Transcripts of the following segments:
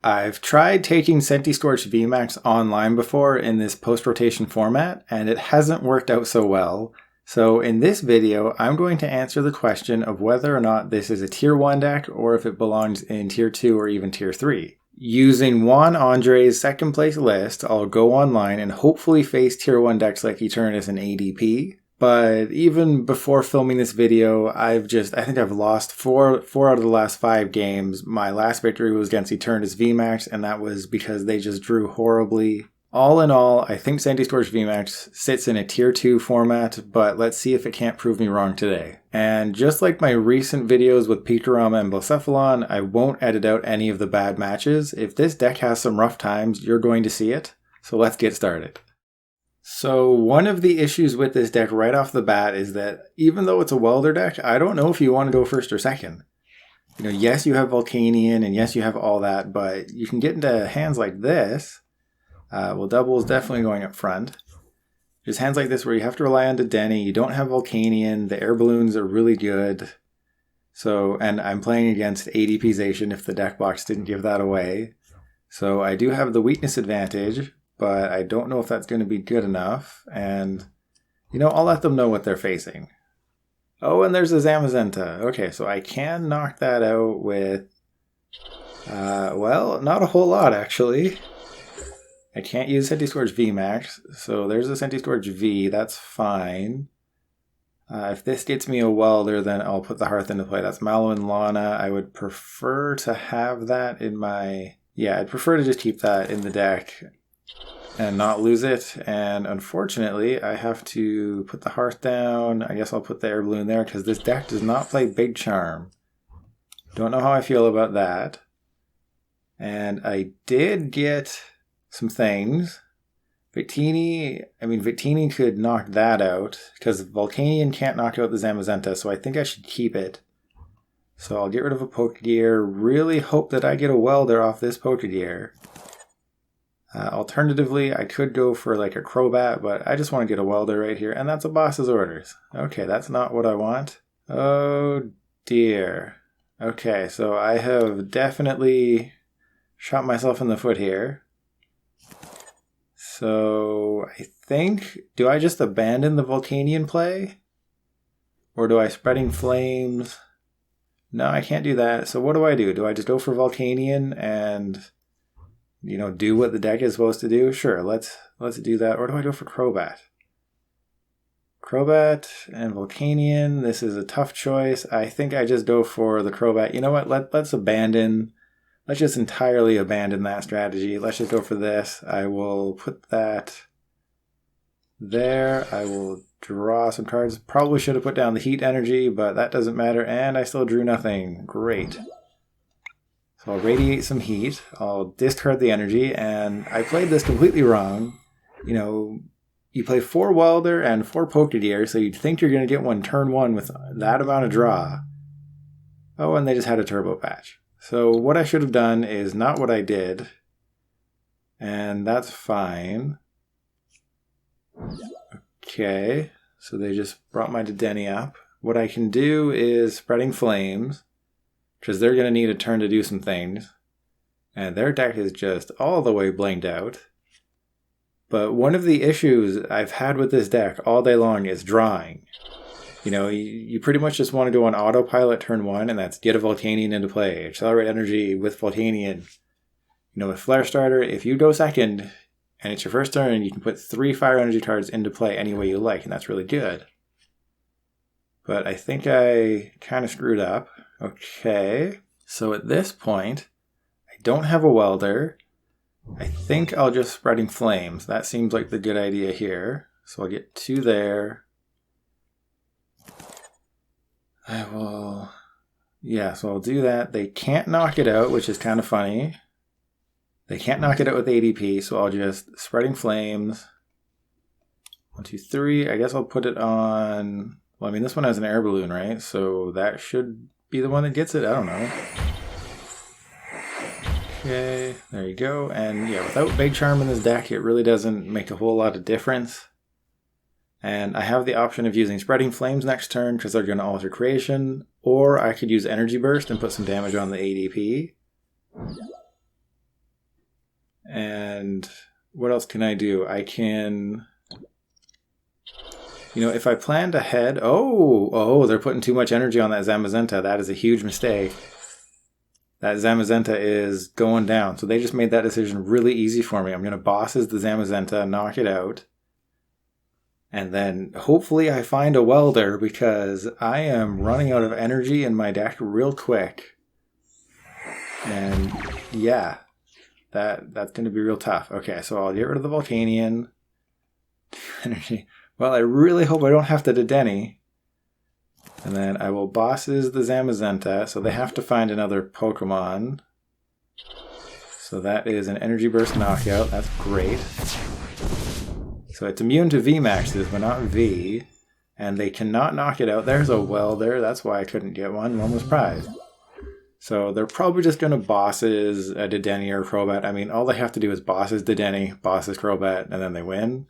I've tried taking Centiskorch VMAX online before in this post-rotation format, and it hasn't worked out so well. So in this video, I'm going to answer the question of whether or not this is a Tier 1 deck or if it belongs in Tier 2 or even Tier 3. Using Juan Andre's second place list, I'll go online and hopefully face Tier 1 decks like Eternus and ADP. But even before filming this video, I think I've lost four out of the last 5 games. My last victory was against Eternus VMAX, and that was because they just drew horribly. All in all, I think Centiskorch VMAX sits in a Tier 2 format, but let's see if it can't prove me wrong today. And just like my recent videos with Pictorama and Blacephalon, I won't edit out any of the bad matches. If this deck has some rough times, you're going to see it. So let's get started. So one of the issues with this deck right off the bat is that even though it's a welder deck, I don't know if you want to go first or second. Yes, you have Volcanion and yes, you have all that, but you can get into hands like this. Dubwool is definitely going up front. There's hands like this where you have to rely on Dedenne, you don't have Volcanion, the Air Balloons are really good. So, and I'm playing against ADPization if the deck box didn't give that away. So I do have the weakness advantage, but I don't know if that's going to be good enough, and, I'll let them know what they're facing. Oh, and there's a Zamazenta. Okay, so I can knock that out with, not a whole lot, actually. I can't use Centiskorch VMAX, so there's a Centiskorch V, that's fine. If this gets me a welder, then I'll put the Hearth into play. That's Mallow Lana. I would prefer to have that in my... Yeah, I'd prefer to just keep that in the deck and not lose it, and unfortunately I have to put the Hearth down. I guess I'll put the Air Balloon there because this deck does not play Big Charm. Don't know how I feel about that. And I did get some things. Victini could knock that out because Volcanion can't knock out the Zamazenta, so I think I should keep it. So I'll get rid of a Pokégear, really hope that I get a welder off this Pokégear. Alternatively, I could go for like a Crobat, but I just want to get a welder right here, and that's a boss's orders. Okay, that's not what I want. Oh dear. Okay, so I have definitely shot myself in the foot here. So I think, do I just abandon the Volcanion play? Or do I Spreading Flames? No, I can't do that. So what do? Do I just go for Volcanion and... do what the deck is supposed to do? Sure, let's do that. Or do I go for Crobat? Crobat and Volcanion. This is a tough choice. I think I just go for the Crobat. You know what? Let's just entirely abandon that strategy. Let's just go for this. I will put that there. I will draw some cards. Probably should have put down the Heat Energy, but that doesn't matter. And I still drew nothing. Great. So I'll radiate some heat, I'll discard the energy, and I played this completely wrong. You play 4 welder and 4 Pokégear, so you'd think you're going to get one turn 1 with that amount of draw. Oh, and they just had a turbo patch. So what I should have done is not what I did, and that's fine. Okay, so they just brought my Dedenne up. What I can do is Spreading Flames, because they're going to need a turn to do some things. And their deck is just all the way blanked out. But one of the issues I've had with this deck all day long is drawing. You pretty much just want to go on autopilot turn 1, and that's get a Volcanion into play. Accelerate energy with Volcanion. With Flare Starter, if you go second, and it's your first turn, you can put 3 fire energy cards into play any way you like, and that's really good. But I think I kind of screwed up. Okay, so at this point, I don't have a welder. I think I'll just Spreading Flames. That seems like the good idea here. So I'll get 2 there. So I'll do that. They can't knock it out, which is kind of funny. They can't knock it out with ADP, so I'll just Spreading Flames. 1, 2, 3. I guess I'll put it on... this one has an Air Balloon, right? So that should be the one that gets it. I don't know. Okay, there you go. And yeah, without Big Charm in this deck, it really doesn't make a whole lot of difference. And I have the option of using Spreading Flames next turn because they're going to alter creation, or I could use Energy Burst and put some damage on the ADP. And what else can I do? I can, you know, if I planned ahead, oh, they're putting too much energy on that Zamazenta. That is a huge mistake. That Zamazenta is going down. So they just made that decision really easy for me. I'm going to bosses the Zamazenta, knock it out. And then hopefully I find a welder because I am running out of energy in my deck real quick. And yeah, that's going to be real tough. Okay, so I'll get rid of the Volcanion. Energy. Well, I really hope I don't have to Dedenne. And then I will bosses the Zamazenta, so they have to find another Pokemon. So that is an Energy Burst knockout. That's great. So it's immune to VMAXs, but not V. And they cannot knock it out. There's a welder. That's why I couldn't get one. One was prized. So they're probably just going to bosses a Dedenne or Crobat. I mean, all they have to do is bosses Dedenne, bosses Crobat, and then they win.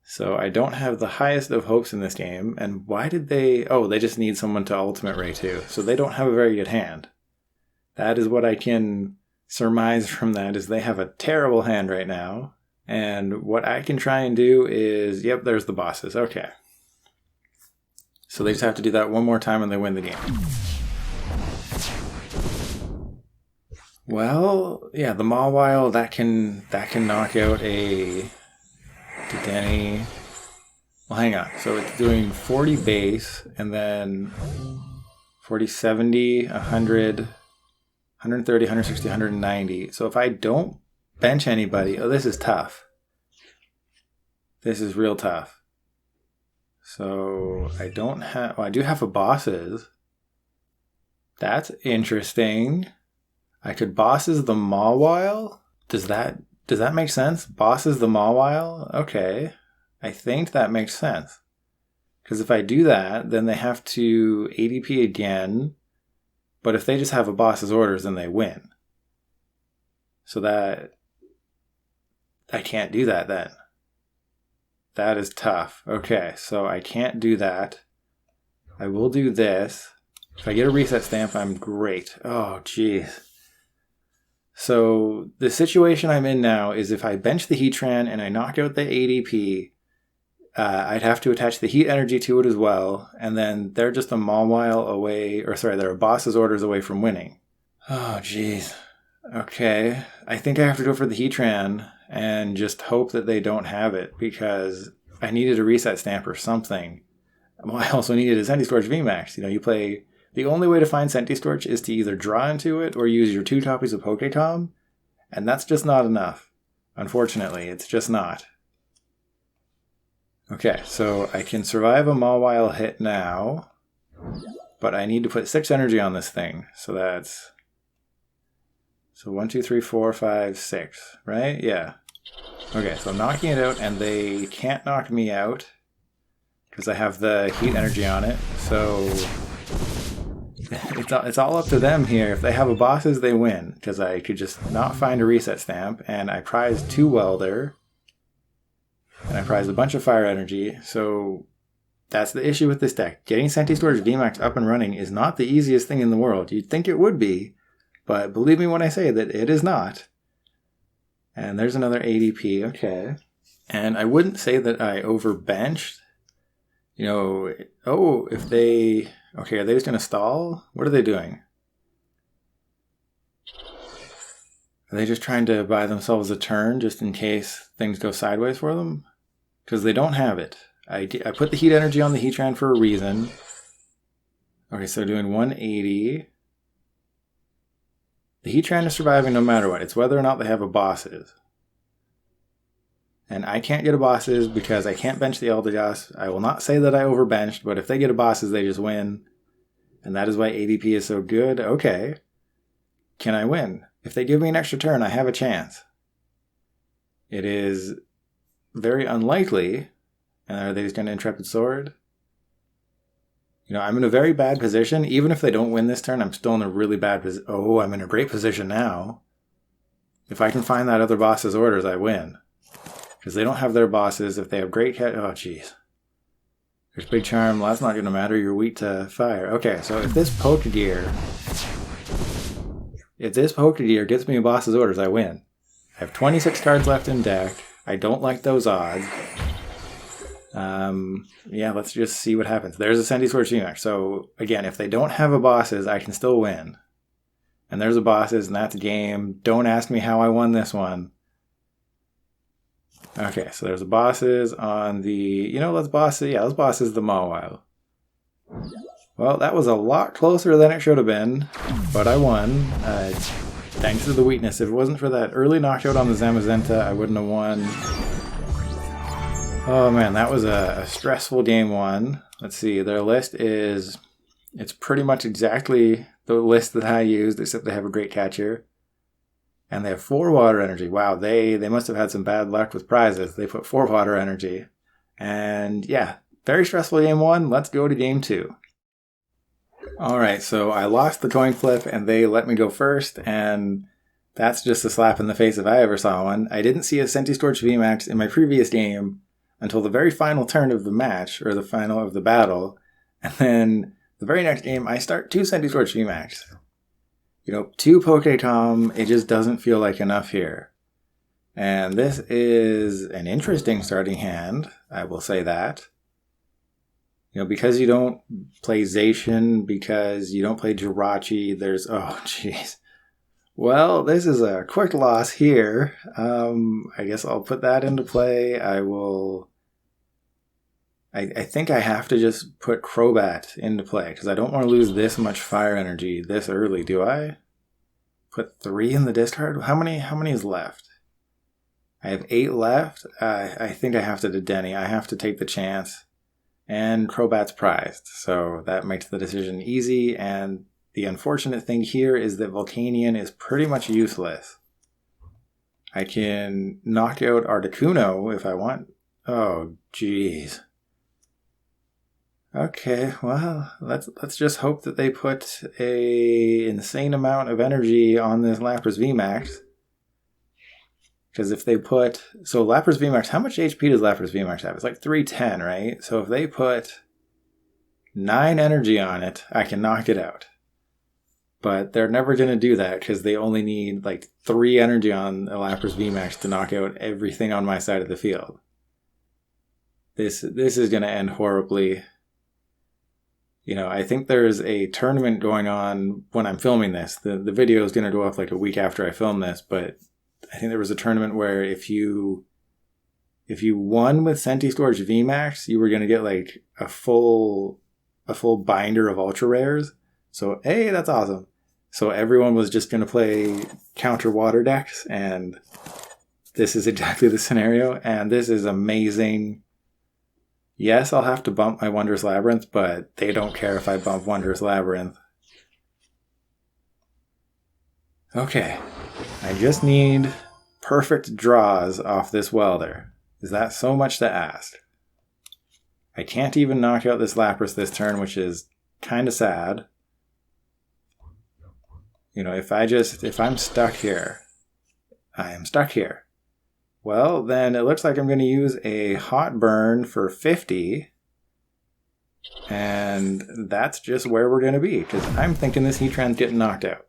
So I don't have the highest of hopes in this game. And why did they... Oh, they just need someone to Ultimate Ray too. So they don't have a very good hand. That is what I can surmise from that, is they have a terrible hand right now. And what I can try and do is... Yep, there's the bosses. Okay. So they just have to do that one more time and they win the game. Well, yeah, the Mawile, that can knock out a... Dedenne. Well, hang on. So it's doing 40 base and then 40, 70, 100, 130, 160, 190. So if I don't bench anybody, oh, this is tough. This is real tough. So I don't have, well, I do have a bosses. That's interesting. I could bosses the Mawile. Does that make sense? Bosses the Mawile? Okay. I think that makes sense. Because if I do that, then they have to ADP again. But if they just have a boss's orders, then they win. So that... I can't do that then. That is tough. Okay, so I can't do that. I will do this. If I get a reset stamp, I'm great. Oh, jeez. So the situation I'm in now is if I bench the Heatran and I knock out the ADP, I'd have to attach the Heat Energy to it as well, and then they're just a Mawile away, or sorry, they're a boss's orders away from winning. Oh, jeez. Okay, I think I have to go for the Heatran and just hope that they don't have it, because I needed a reset stamp or something. Well, I also needed a Centiskorch VMAX. You know, you play... The only way to find Centiskorch is to either draw into it or use your 2 copies of Pokécom, and that's just not enough. Unfortunately, it's just not. Okay, so I can survive a Mawile hit now, but I need to put 6 energy on this thing, so that's... So 1, 2, 3, 4, 5, 6, right? Yeah. Okay, so I'm knocking it out, and they can't knock me out, because I have the Heat Energy on it, so... It's all up to them here. If they have a bosses, they win. Because I could just not find a reset stamp. And I prized 2 welder. And I prized a bunch of fire energy. So that's the issue with this deck. Getting Centiskorch VMAX up and running is not the easiest thing in the world. You'd think it would be. But believe me when I say that it is not. And there's another ADP. Okay. And I wouldn't say that I overbenched. You know, oh, if they... Okay, are they just going to stall? What are they doing? Are they just trying to buy themselves a turn just in case things go sideways for them? Because they don't have it. I put the Heat Energy on the Heatran for a reason. Okay, so doing 180. The Heatran is surviving no matter what. It's whether or not they have a bosses. And I can't get a bosses because I can't bench the Eldegoss. I will not say that I overbenched, but if they get a bosses, they just win. And that is why ADP is so good. Okay. Can I win? If they give me an extra turn, I have a chance. It is very unlikely. And are they just going to Intrepid Sword? You know, I'm in a very bad position. Even if they don't win this turn, I'm still in a really bad position. Oh, I'm in a great position now. If I can find that other boss's orders, I win. Because they don't have their bosses. If they have great cat... Oh, jeez. There's Big Charm. Well, that's not going to matter. You're weak to fire. Okay, so if this Pokégear... If this Pokégear gets me a boss's orders, I win. I have 26 cards left in deck. I don't like those odds. Yeah, let's just see what happens. There's a Centiskorch VMAX. So again, if they don't have a bosses, I can still win. And there's a bosses, and that's a game. Don't ask me how I won this one. Okay, so there's a bosses on the... let's bosses the Mawile. Well, that was a lot closer than it should have been, but I won. Thanks to the weakness. If it wasn't for that early knockout on the Zamazenta, I wouldn't have won. Oh man, that was a stressful game one. Let's see, their list is... It's pretty much exactly the list that I used, except they have a great catcher. And they have 4 water energy. Wow, they must have had some bad luck with prizes. They put 4 water energy. And yeah, very stressful game one. Let's go to game 2. Alright, so I lost the coin flip and they let me go first. And that's just a slap in the face if I ever saw one. I didn't see a Centiskorch VMAX in my previous game until the very final turn of the match, or the final of the battle. And then the very next game, I start 2 Centiskorch VMAX. 2 Pokécom, it just doesn't feel like enough here. And this is an interesting starting hand, I will say that. Because you don't play Zacian, because you don't play Jirachi, there's... Oh, jeez. Well, this is a quick loss here. I guess I'll put that into play. I will... I think I have to just put Crobat into play, because I don't want to lose this much fire energy this early, do I? Put 3 in the discard? How many is left? I have 8 left. I think I have to Dedenne. I have to take the chance. And Crobat's prized, so that makes the decision easy, and the unfortunate thing here is that Volcanion is pretty much useless. I can knock out Articuno if I want. Oh, jeez. Okay, well, let's just hope that they put a insane amount of energy on this Lapras VMAX. Because if they put... So Lapras VMAX, how much HP does Lapras VMAX have? It's like 310, right? So if they put 9 energy on it, I can knock it out. But they're never going to do that because they only need like 3 energy on a Lapras VMAX to knock out everything on my side of the field. This is going to end horribly. I think there's a tournament going on when I'm filming this. The video is going to go up like a week after I film this, but I think there was a tournament where if you won with Centiskorch VMAX, you were going to get like a full binder of ultra rares. So, hey, that's awesome. So everyone was just going to play counter water decks, and this is exactly the scenario, and this is amazing. Yes, I'll have to bump my Wondrous Labyrinth, but they don't care if I bump Wondrous Labyrinth. Okay, I just need perfect draws off this Welder. Is that so much to ask? I can't even knock out this Lapras this turn, which is kind of sad. If I'm stuck here, I am stuck here. Well, then it looks like I'm going to use a Hot Burn for 50. And that's just where we're going to be, because I'm thinking this Heatran's getting knocked out.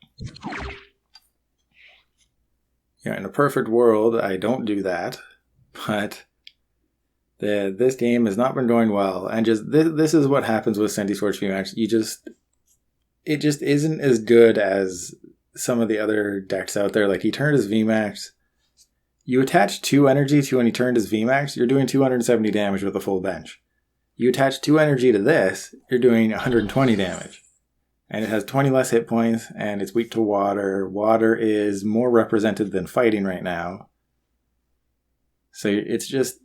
In a perfect world, I don't do that. But this game has not been going well. And just this is what happens with Centiskorch VMAX. It just isn't as good as some of the other decks out there. Like, he turned his VMAX. You attach 2 energy to when he turned his VMAX, you're doing 270 damage with a full bench. You attach 2 energy to this, you're doing 120 damage. And it has 20 less hit points, and it's weak to water. Water is more represented than fighting right now. So it's just...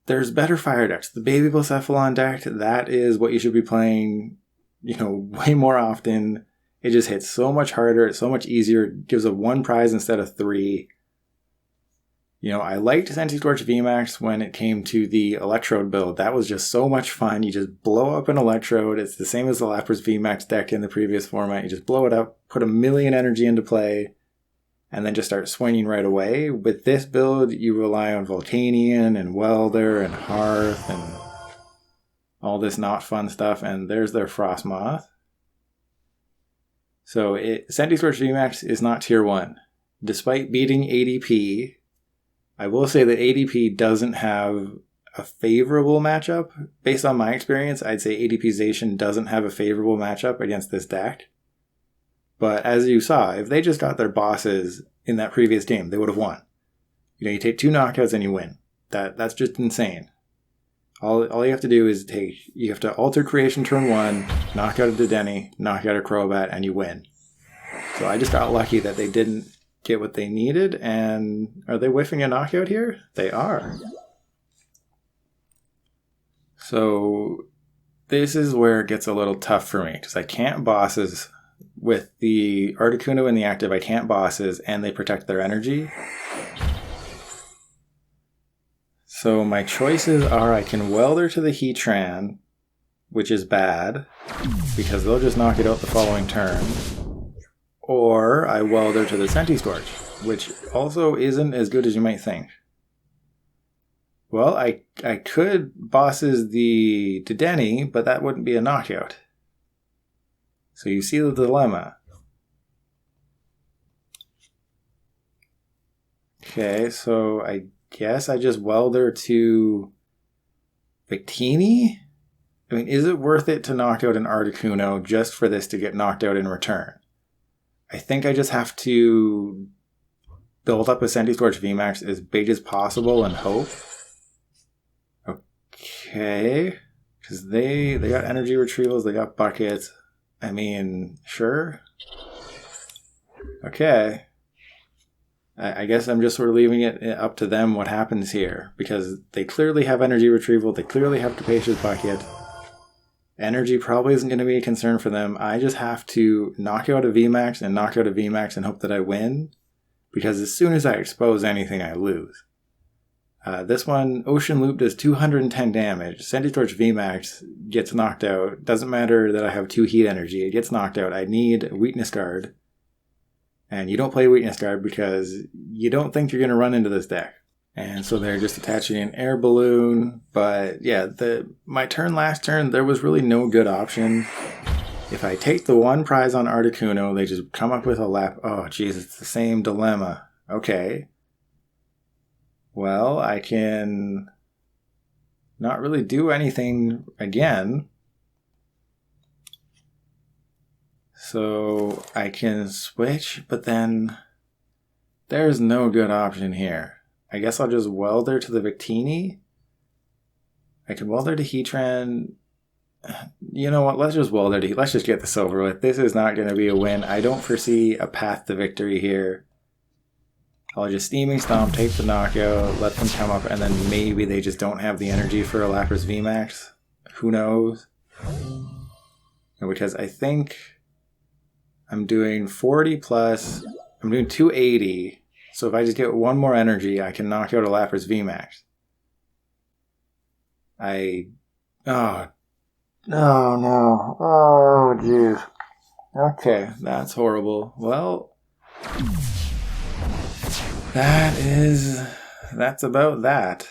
There's better fire decks. The Baby Blacephalon deck, that is what you should be playing, way more often. It just hits so much harder, it's so much easier, it gives a 1 prize instead of 3. I liked Centiskorch VMAX when it came to the Electrode build. That was just so much fun. You just blow up an Electrode. It's the same as the Lapras VMAX deck in the previous format. You just blow it up, put 1,000,000 energy into play, and then just start swinging right away. With this build, you rely on Volcanion and Welder and Hearth and all this not fun stuff. And there's their Frostmoth. So Centiskorch VMAX is not tier 1. despite beating ADP, I will say that ADP doesn't have a favorable matchup. Based on my experience, I'd say ADPization doesn't have a favorable matchup against this deck. But as you saw, if they just got their bosses in that previous game, they would have won. You know, you take 2 knockouts and you win. That's just insane. All you have to do is you have to alter creation turn 1, knock out a Dedenne, knock out a Crobat, and you win. So I just got lucky that they didn't get what they needed, and are they whiffing a knockout here? They are. So this is where it gets a little tough for me, because I can't bosses with the Articuno in the active. I can't bosses, and they protect their energy. So my choices are I can Welder to the Heatran, which is bad, because they'll just knock it out the following turn. Or I Welder to the Centiskorch, which also isn't as good as you might think. Well, I could bosses the Dedenne, but that wouldn't be a knockout. So you see the dilemma. Okay, so I guess I just Welder to Victini? I mean, is it worth it to knock out an Articuno just for this to get knocked out in return? I think I just have to build up a Centiskorch VMAX as big as possible and hope. Okay, because they got energy retrievals, they got buckets. I mean, sure. Okay. I guess I'm just sort of leaving it up to them what happens here, because they clearly have energy retrieval, they clearly have Capacious Bucket. Energy probably isn't going to be a concern for them. I just have to knock out a VMAX and knock out a VMAX and hope that I win, because as soon as I expose anything, I lose. This one, Ocean Loop does 210 damage. Centiskorch VMAX gets knocked out. Doesn't matter that I have 2 heat energy. It gets knocked out. I need a Weakness Guard. And you don't play Weakness Guard because you don't think you're going to run into this deck. And so they're just attaching an Air Balloon. But yeah, my turn last turn, there was really no good option. If I take the 1 prize on Articuno, they just come up with a lap. Oh, geez, it's the same dilemma. Okay. Well, I can not really do anything again. So I can switch, but then there's no good option here. I guess I'll just Welder to the Victini. I can Welder to Heatran. You know what? Let's just Welder to. Let's just get this over with. This is not going to be a win. I don't foresee a path to victory here. I'll just Steaming Stomp, take the knockout, let them come up, and then maybe they just don't have the energy for a Lapras VMAX. Who knows? Because I think I'm doing 40 plus, I'm doing 280, so if I just get 1 more energy, I can knock out a Lapras VMAX. Oh no. Oh, jeez. Okay, that's horrible. Well, that's about that.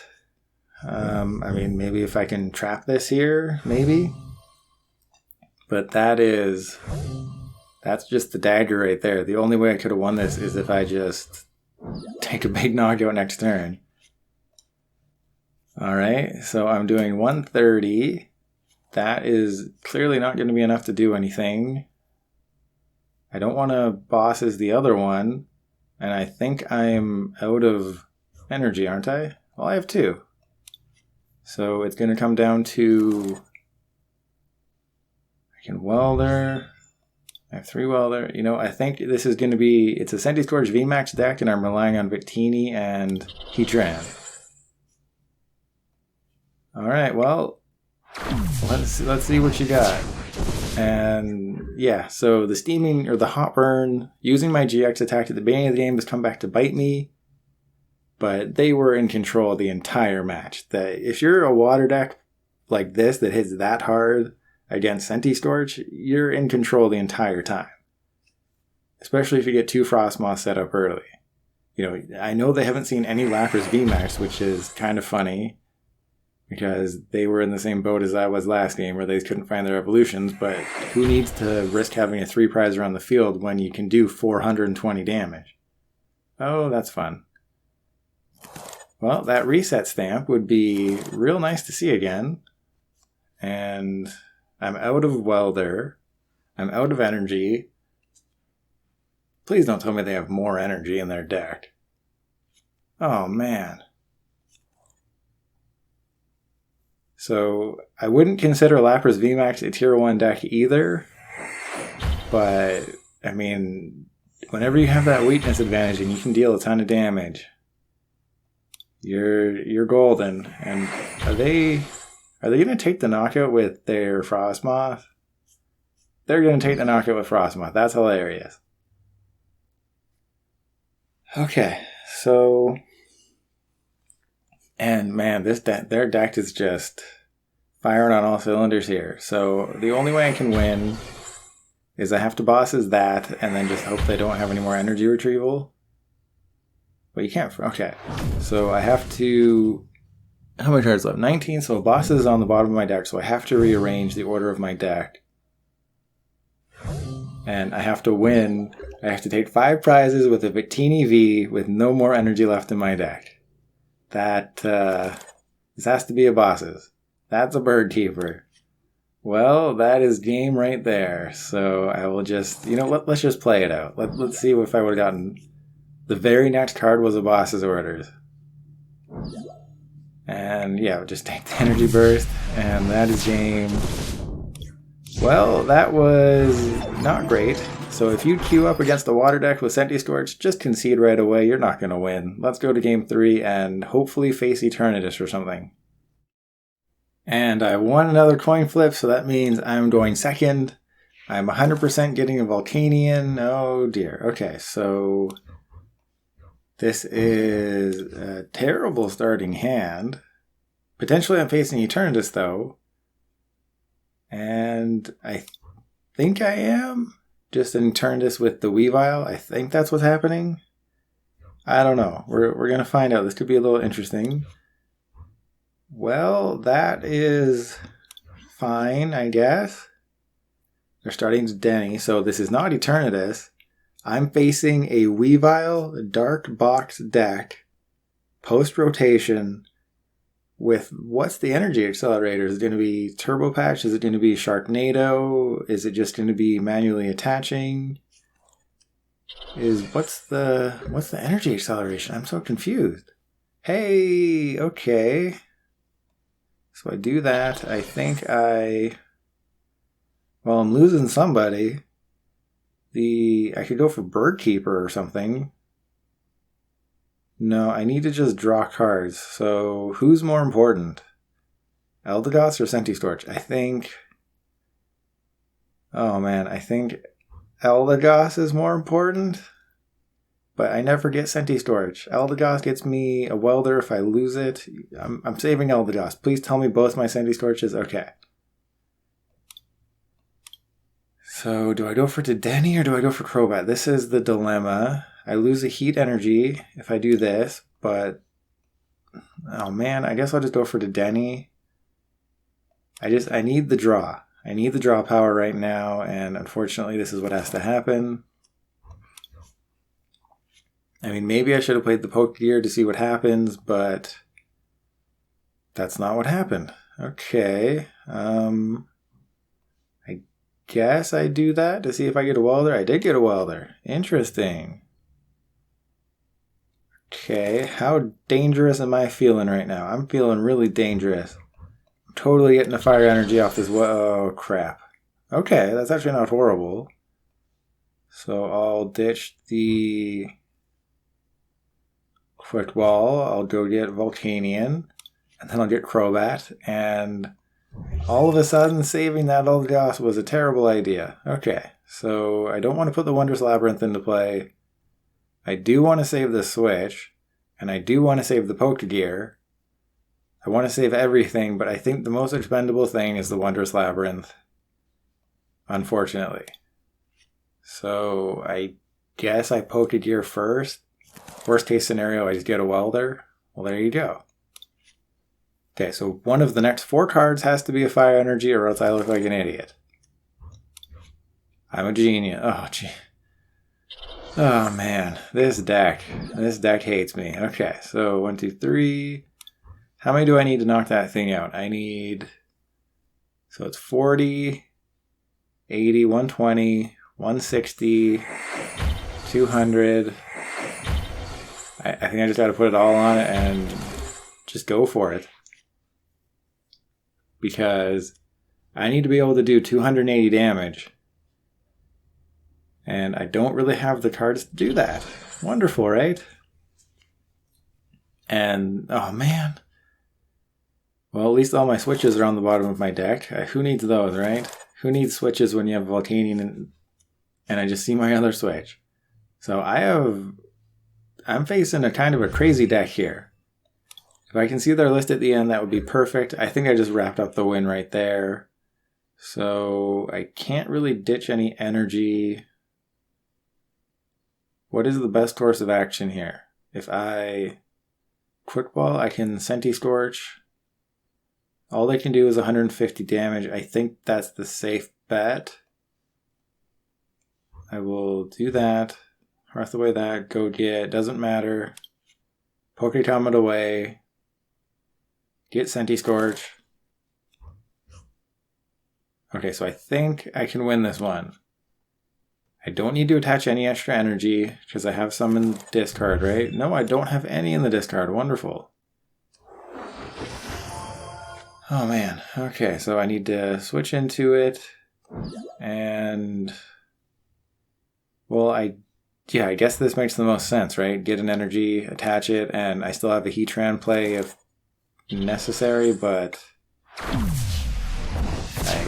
I mean, maybe if I can trap this here, maybe. But that's just the dagger right there. The only way I could have won this is if I just take a big knockout next turn. Alright, so I'm doing 130. That is clearly not going to be enough to do anything. I don't want to bosses the other one. And I think I'm out of energy, aren't I? Well, I have 2. So it's going to come down to... I can Welder. I have 3 Welder. You know, I think this is going to be... It's a Centiskorch VMAX deck, and I'm relying on Victini and Heatran. Alright, well... Let's see what you got. And yeah, so the steaming or the hot burn, using my GX attack at the beginning of the game has come back to bite me, but they were in control the entire match. If you're a water deck like this that hits that hard against Centiskorch, you're in control the entire time. Especially if you get 2 Frostmoth set up early. You know, I know they haven't seen any Lapras VMAX, which is kind of funny, because they were in the same boat as I was last game where they couldn't find their evolutions, but who needs to risk having a 3 prize around the field when you can do 420 damage? Oh, that's fun. Well, that reset stamp would be real nice to see again. And I'm out of Welder. I'm out of energy. Please don't tell me they have more energy in their deck. Oh, man. So, I wouldn't consider Lapras VMAX a tier 1 deck either. But, I mean, whenever you have that weakness advantage and you can deal a ton of damage, you're golden. And are they going to take the knockout with their Frostmoth? They're going to take the knockout with Frostmoth. That's hilarious. Okay, so... And man, their deck is just firing on all cylinders here. So the only way I can win is I have to bosses that and then just hope they don't have any more energy retrieval. But you can't... Okay, so I have to... How many cards left? 19, so bosses is on the bottom of my deck, so I have to rearrange the order of my deck. And I have to win. I have to take 5 prizes with a Victini V with no more energy left in my deck. This has to be a bosses. That's a Bird Keeper. Well, that is game right there. So I will just, let's just play it out. Let's see if I would have gotten... The very next card was a boss's orders. And yeah, just take the energy burst. And that is game... Well, that was not great. So if you queue up against the water deck with Centiskorch, just concede right away. You're not going to win. Let's go to game 3 and hopefully face Eternatus or something. And I won another coin flip, so that means I'm going second. I'm 100% getting a Volcanion. Oh dear. Okay, so this is a terrible starting hand. Potentially I'm facing Eternatus though. And I think I am. Just in Eternatus with the Weavile. I think that's what's happening. I don't know. We're going to find out. This could be a little interesting. Well, that is fine, I guess. They're starting to Denny, so this is not Eternatus. I'm facing a Weavile Dark Box deck post-rotation with, what's the energy accelerator? Is it going to be Turbo Patch? Is it going to be Sharknado? Is it just going to be manually attaching? What's the energy acceleration? I'm so confused. Hey, okay. So I do that. I think I'm losing somebody. I could go for Bird Keeper or something. No, I need to just draw cards. So, who's more important? Eldegoss or Centiskorch? I think Eldegoss is more important. But I never get Centiskorch. Eldegoss gets me a Welder if I lose it. I'm saving Eldegoss. Please tell me both my Centiskorches. Okay. So, do I go for Dedenne or do I go for Crobat? This is the dilemma. I lose a Heat Energy if I do this, but... Oh man, I guess I'll just go for Dedenne. I need the draw. I need the draw power right now, and unfortunately this is what has to happen. I mean, maybe I should have played the Pokégear to see what happens, but... That's not what happened. Okay, I guess I do that to see if I get a Welder. I did get a Welder. Interesting. Okay, how dangerous am I feeling right now? I'm feeling really dangerous. I'm totally getting the fire energy off this. Oh, crap. Okay, that's actually not horrible. So I'll ditch the Quick Ball. I'll go get Volcanion. And then I'll get Crobat. And all of a sudden, saving that Eldegoss was a terrible idea. Okay, so I don't want to put the Wondrous Labyrinth into play. I do want to save the Switch, and I do want to save the Pokégear. I want to save everything, but I think the most expendable thing is the Wondrous Labyrinth, unfortunately. So I guess I Pokégear first. Worst case scenario, I just get a Welder. Well, there you go. Okay, so one of the next 4 cards has to be a fire energy or else I look like an idiot. I'm a genius. Oh, gee. Oh man, this deck hates me. Okay, so 1, 2, 3. How many do I need to knock that thing out? I need, so it's 40, 80, 120, 160, 200. I think I just got to put it all on it and just go for it. Because I need to be able to do 280 damage. And I don't really have the cards to do that. Wonderful, right? And, oh man. Well, at least all my switches are on the bottom of my deck. Who needs those, right? Who needs switches when you have Volcanion and I just see my other switch? So I'm facing a kind of a crazy deck here. If I can see their list at the end, that would be perfect. I think I just wrapped up the win right there. So I can't really ditch any energy. What is the best course of action here? If I Quick Ball, I can Centiskorch. All they can do is 150 damage. I think that's the safe bet. I will do that. Hearth away that. Go get. Doesn't matter. Pokémon it away. Get Centiskorch. Okay, so I think I can win this one. I don't need to attach any extra energy because I have some in discard, right? No, I don't have any in the discard. Wonderful. Oh man. Okay, so I need to switch into it. And well, I guess this makes the most sense, right? Get an energy, attach it, and I still have a Heatran play if necessary, but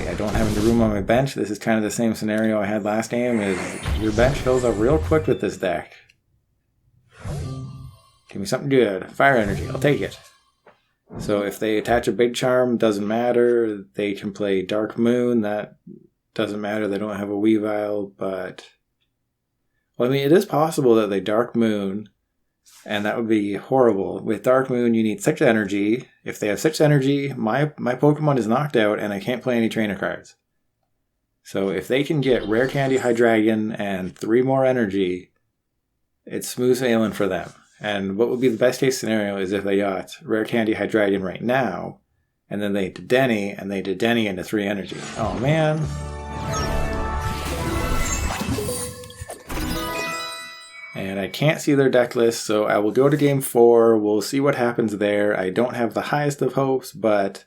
I don't have any room on my bench. This is kind of the same scenario I had last game, is your bench fills up real quick with this deck. Give me something good. Fire energy, I'll take it. So if they attach a big charm, doesn't matter. They can play Dark Moon, that doesn't matter. They don't have a Weavile, but well, I mean, it is possible that they Dark Moon, and that would be horrible. With Dark Moon, you need 6 energy. If they have 6 energy, my Pokemon is knocked out, and I can't play any trainer cards. So if they can get Rare Candy Hydreigon and 3 more energy, it's smooth sailing for them. And what would be the best case scenario is if they got Rare Candy Hydreigon right now, and then they Dedenne, and they Dedenne into 3 energy. Oh man. And I can't see their deck list, so I will go to game 4. We'll see what happens there. I don't have the highest of hopes, but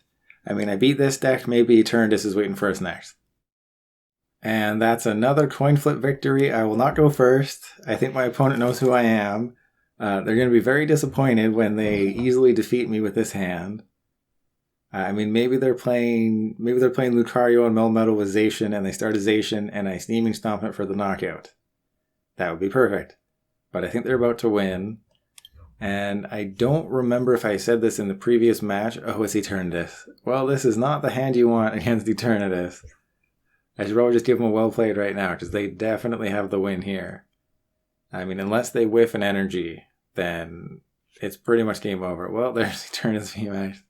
I mean, I beat this deck. Maybe Eternatus is waiting for us next. And that's another coin flip victory. I will not go first. I think my opponent knows who I am. They're going to be very disappointed when they easily defeat me with this hand. I mean, maybe they're playing Lucario and Melmetal with Zacian, and they start a Zacian, and I Steaming Stomp it for the knockout. That would be perfect. But I think they're about to win. And I don't remember if I said this in the previous match. Oh, it's Eternatus. Well, this is not the hand you want against Eternatus. I should probably just give them a well played right now, because they definitely have the win here. I mean, unless they whiff an energy, then it's pretty much game over. Well, there's Eternatus VMAX.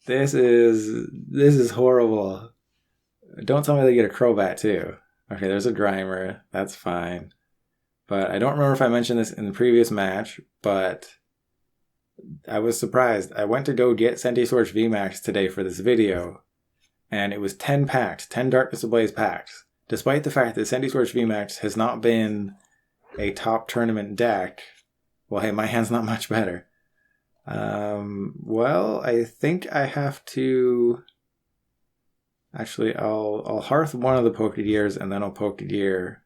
This is horrible. Don't tell me they get a Crobat too. Okay, there's a Grimer. That's fine. But I don't remember if I mentioned this in the previous match, but I was surprised. I went to go get Centiskorch VMAX today for this video, and it was 10 packs, 10 Darkness Ablaze packs. Despite the fact that Centiskorch VMAX has not been a top tournament deck, well, hey, my hand's not much better. Well, I think I have to... Actually, I'll Hearth one of the Pokégears, and then I'll Pokégear...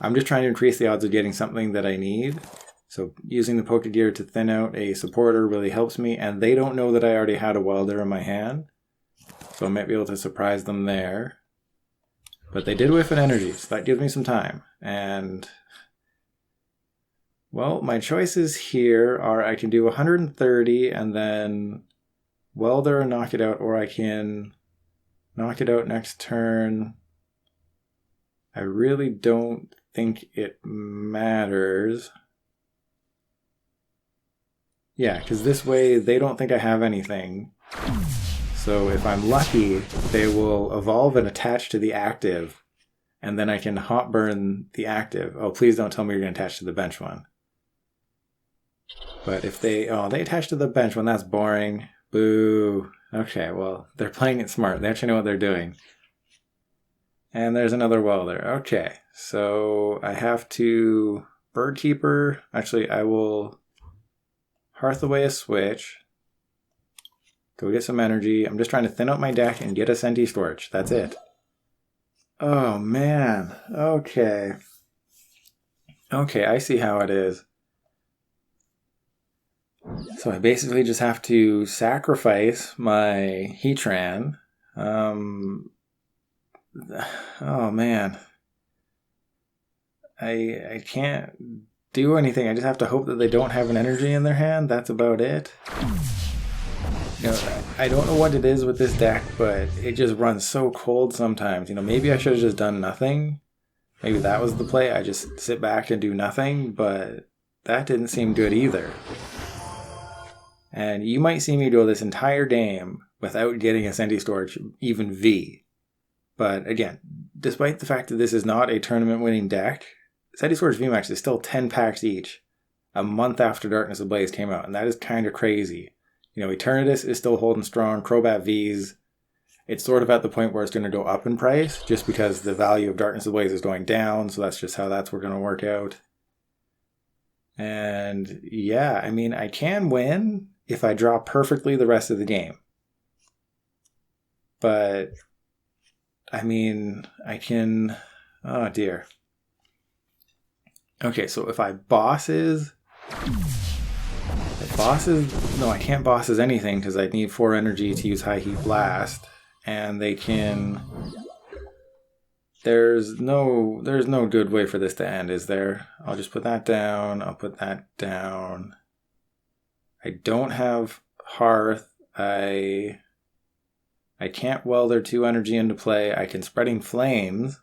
I'm just trying to increase the odds of getting something that I need. So using the Pokégear to thin out a supporter really helps me, and they don't know that I already had a Welder in my hand. So I might be able to surprise them there. But they did whiff an energy, so that gives me some time. And, well, my choices here are I can do 130 and then Welder and knock it out, or I can knock it out next turn. I really don't think it matters. Yeah, because this way they don't think I have anything. So if I'm lucky, they will evolve and attach to the active, and then I can hot burn the active. Oh, please don't tell me you're going to attach to the bench one. But if they attach to the bench one, that's boring. Boo. Okay, well, they're playing it smart. They actually know what they're doing. And there's another welder. Okay, so I have to Bird Keeper. Actually, I will Hearth away a Switch. Go get some energy. I'm just trying to thin out my deck and get a Centiskorch. That's it. Oh, man. Okay. Okay, I see how it is. So I basically just have to sacrifice my Heatran. Oh, man. I can't do anything. I just have to hope that they don't have an energy in their hand. That's about it. You know, I don't know what it is with this deck, but it just runs so cold sometimes. You know, maybe I should have just done nothing. Maybe that was the play. I just sit back and do nothing, but that didn't seem good either. And you might see me go this entire game without getting a Centiskorch, even V. But again, despite the fact that this is not a tournament-winning deck, Centiskorch VMAX is still 10 packs each a month after Darkness Ablaze came out, and that is kind of crazy. You know, Eternatus is still holding strong. Crobat V's, it's sort of at the point where it's going to go up in price just because the value of Darkness Ablaze is going down, so that's just how that's going to work out. And yeah, I mean, I can win if I draw perfectly the rest of the game. But, I mean, I can... Oh, dear. Okay, so if I bosses... No, I can't bosses anything because I need 4 energy to use High Heat Blast. And they can... There's no good way for this to end, is there? I'll just put that down. I'll put that down. I don't have Hearth. I can't Welder 2 energy into play. I can Spreading Flames.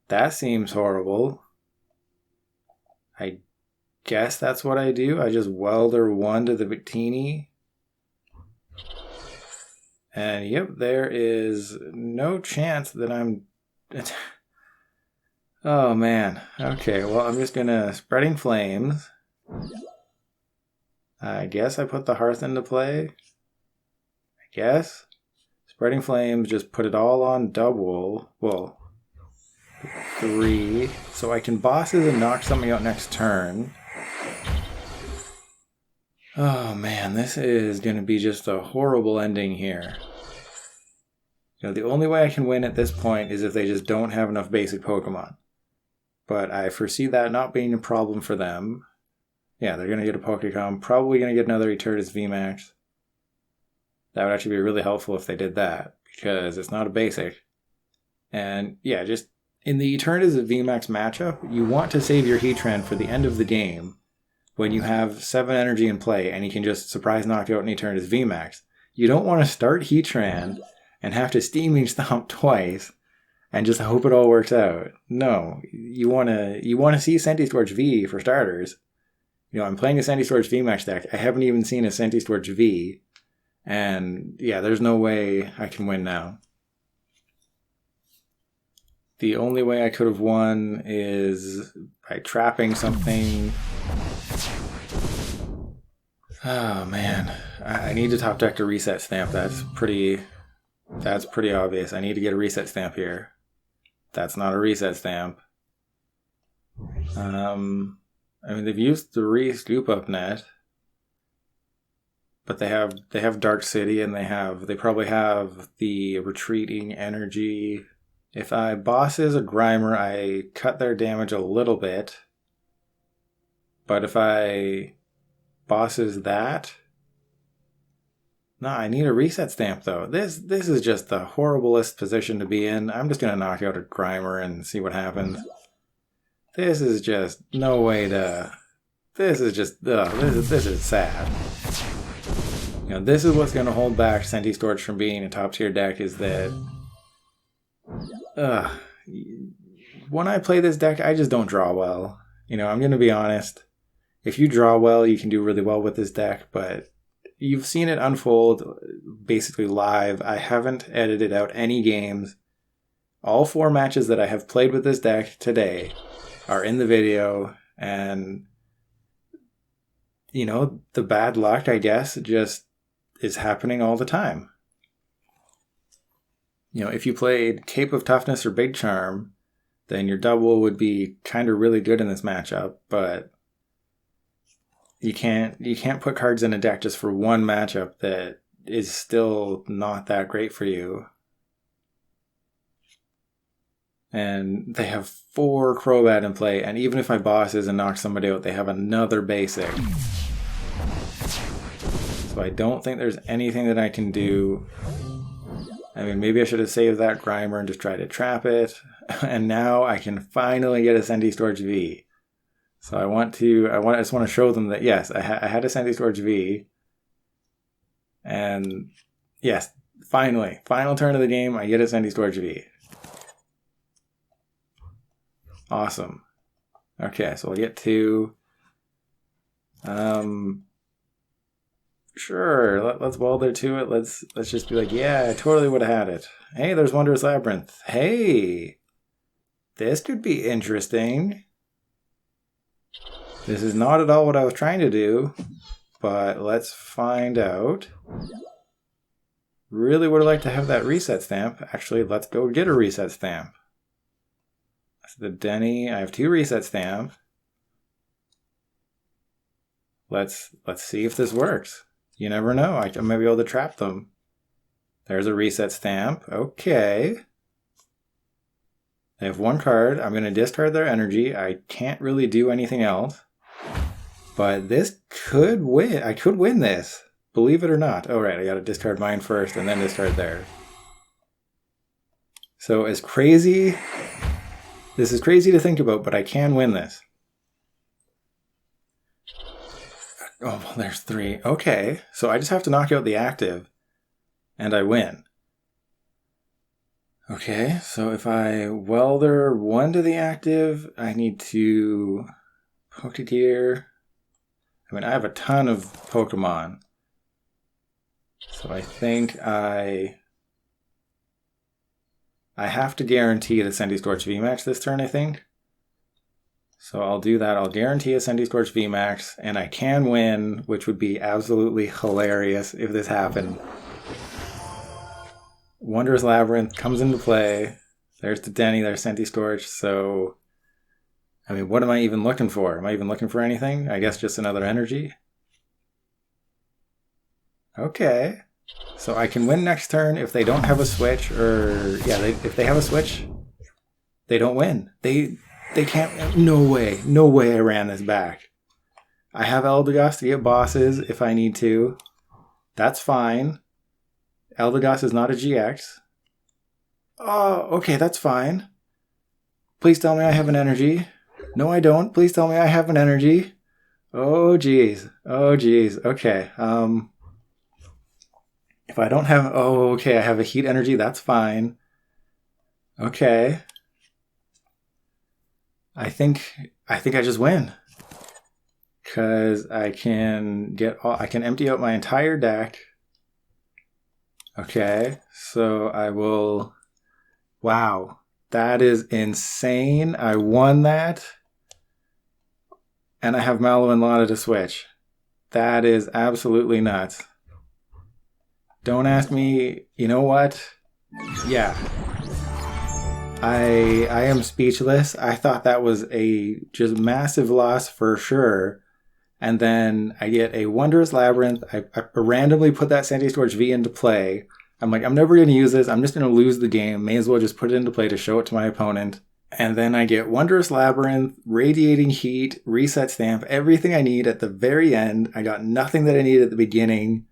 That seems horrible. I guess that's what I do. I just Welder 1 to the Victini. And yep, there is no chance that I'm... Oh man. Okay, well I'm just gonna Spreading Flames. I guess I put the Hearth into play. I guess. Spreading Flames, just put it all on Dubwool. Well, 3. So I can bosses and knock something out next turn. Oh man, this is going to be just a horrible ending here. You know, the only way I can win at this point is if they just don't have enough basic Pokemon. But I foresee that not being a problem for them. Yeah, they're going to get a Pokémon. Probably going to get another Eternatus VMAX. That would actually be really helpful if they did that, because it's not a basic. And yeah, just in the Eternatus VMAX matchup, you want to save your Heatran for the end of the game when you have 7 energy in play and you can just surprise knock out an Eternatus VMAX. You don't want to start Heatran and have to Steaming Stomp twice and just hope it all works out. No, you want to see Centiskorch V for starters. You know, I'm playing a Centiskorch VMAX deck. I haven't even seen a Centiskorch V. And yeah, there's no way I can win now. The only way I could have won is by trapping something. Oh man, I need to top deck a Reset Stamp. That's pretty obvious. I need to get a Reset Stamp here. That's not a Reset Stamp. I mean, they've used the Scoop Up Net, but they have Dark City and they probably have the Retreating Energy. If I bosses a Grimer, I cut their damage a little bit. But if I bosses that... No, I need a Reset Stamp though. This is just the horriblest position to be in. I'm just going to knock out a Grimer and see what happens. This is just no way to... This is just... This is sad. You know, this is what's going to hold back Centiskorch from being a top tier deck, is that... when I play this deck, I just don't draw well. You know, I'm going to be honest. If you draw well, you can do really well with this deck, but you've seen it unfold basically live. I haven't edited out any games. All 4 matches that I have played with this deck today are in the video, and you know, the bad luck, I guess, just is happening all the time. You know, if you played Cape of Toughness or Big Charm, then your Dubwool would be kind of really good in this matchup, but you can't put cards in a deck just for one matchup that is still not that great for you. And they have 4 Crobat in play, and even if my boss isn't knock somebody out, they have another basic. So I don't think there's anything that I can do. I mean, maybe I should have saved that Grimer and just tried to trap it. And now I can finally get a Centiskorch V. So I just want to show them that yes, I had a Centiskorch V. And yes, finally, final turn of the game, I get a Centiskorch V. Awesome. Okay, so we'll get to sure, let's welder to it. Let's just be like, yeah, I totally would have had it. Hey, there's Wondrous Labyrinth. Hey, this could be interesting. This is not at all what I was trying to do, but let's find out. Really would have liked to have that reset stamp. Actually, let's go get a reset stamp. That's the Denny. I have 2 reset stamps. Let's see if this works. You never know. I might be able to trap them. There's a reset stamp. Okay. They have 1 card. I'm going to discard their energy. I can't really do anything else. But this could win. I could win this. Believe it or not. Oh, right. I got to discard mine first and then discard theirs. So as crazy... This is crazy to think about, but I can win this. Oh, well, there's 3. Okay, so I just have to knock out the active, and I win. Okay, so if I welder 1 to the active, I need to Pokégear. I mean, I have a ton of Pokemon. So I think I have to guarantee the Centiskorch VMAX this turn, I think. So I'll do that. I'll guarantee a Centiskorch VMAX, and I can win, which would be absolutely hilarious if this happened. Wondrous Labyrinth comes into play. There's the Denny, there's Centiskorch. So, I mean, what am I even looking for? Am I even looking for anything? I guess just another energy. Okay. So I can win next turn if they don't have a switch, or yeah, if they have a switch, they don't win. They can't. No way I ran this back. I have Eldegoss to get bosses if I need to. That's fine. Eldegoss is not a GX. Oh, okay, that's fine. Please tell me I have an energy. No, I don't. Please tell me I have an energy. Oh, geez. Oh, geez. Okay. If I don't have... Oh, okay, I have a Heat Energy. That's fine. Okay. I think I just win. Because I can empty out my entire deck. Okay, so I will... Wow, that is insane. I won that. And I have Mallow and Lana to switch. That is absolutely nuts. Don't ask me, you know what? Yeah. I am speechless. I thought that was a just massive loss for sure. And then I get a Wondrous Labyrinth. I randomly put that Centiskorch V into play. I'm like, I'm never going to use this. I'm just going to lose the game. May as well just put it into play to show it to my opponent. And then I get Wondrous Labyrinth, Radiating Heat, Reset Stamp, everything I need at the very end. I got nothing that I need at the beginning.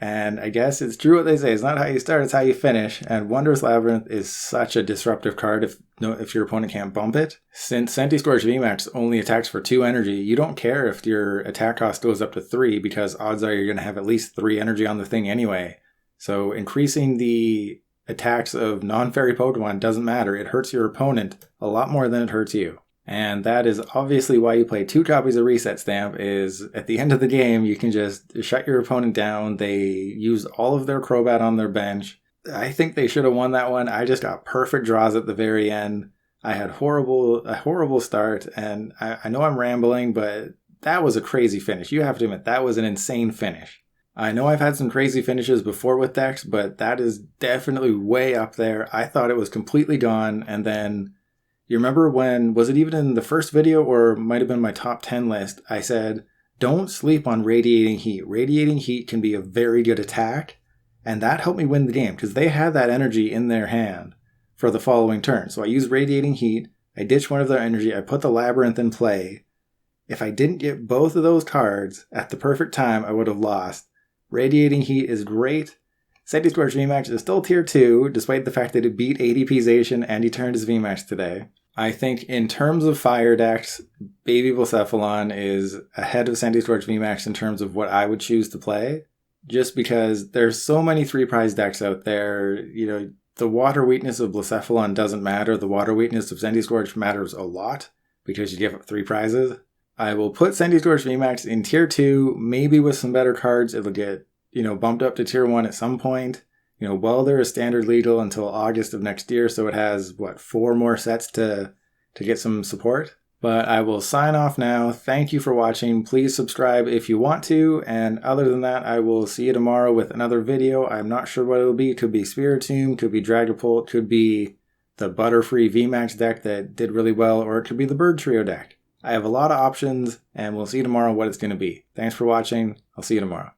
And I guess it's true what they say. It's not how you start, it's how you finish. And Wondrous Labyrinth is such a disruptive card if your opponent can't bump it. Since Centiskorch VMAX only attacks for 2 energy, you don't care if your attack cost goes up to 3 because odds are you're going to have at least 3 energy on the thing anyway. So increasing the attacks of non-fairy Pokemon doesn't matter. It hurts your opponent a lot more than it hurts you. And that is obviously why you play 2 copies of Reset Stamp, is at the end of the game, you can just shut your opponent down. They use all of their Crobat on their bench. I think they should have won that one. I just got perfect draws at the very end. I had a horrible start, and I know I'm rambling, but that was a crazy finish. You have to admit, that was an insane finish. I know I've had some crazy finishes before with decks, but that is definitely way up there. I thought it was completely gone, and then you remember when, was it even in the first video or might have been my top 10 list, I said, don't sleep on Radiating Heat. Radiating Heat can be a very good attack, and that helped me win the game because they had that energy in their hand for the following turn. So I used Radiating Heat, I ditched one of their energy, I put the Labyrinth in play. If I didn't get both of those cards at the perfect time, I would have lost. Radiating Heat is great. Centiskorch VMAX is still tier 2, despite the fact that it beat ADPization and he turned his VMAX today. I think in terms of fire decks, Baby Blacephalon is ahead of Centiskorch VMAX in terms of what I would choose to play. Just because there's so many 3-prize decks out there, you know, the water weakness of Blacephalon doesn't matter. The water weakness of Centiskorch matters a lot because you give up 3 prizes. I will put Centiskorch VMAX in tier 2, maybe with some better cards. It'll get, you know, bumped up to tier 1 at some point. You know, Welder is standard legal until August of next year, so it has, 4 more sets to get some support. But I will sign off now. Thank you for watching. Please subscribe if you want to. And other than that, I will see you tomorrow with another video. I'm not sure what it'll be. It could be Spiritomb, could be Dragapult, could be the Butterfree VMAX deck that did really well, or it could be the Bird Trio deck. I have a lot of options, and we'll see tomorrow what it's going to be. Thanks for watching. I'll see you tomorrow.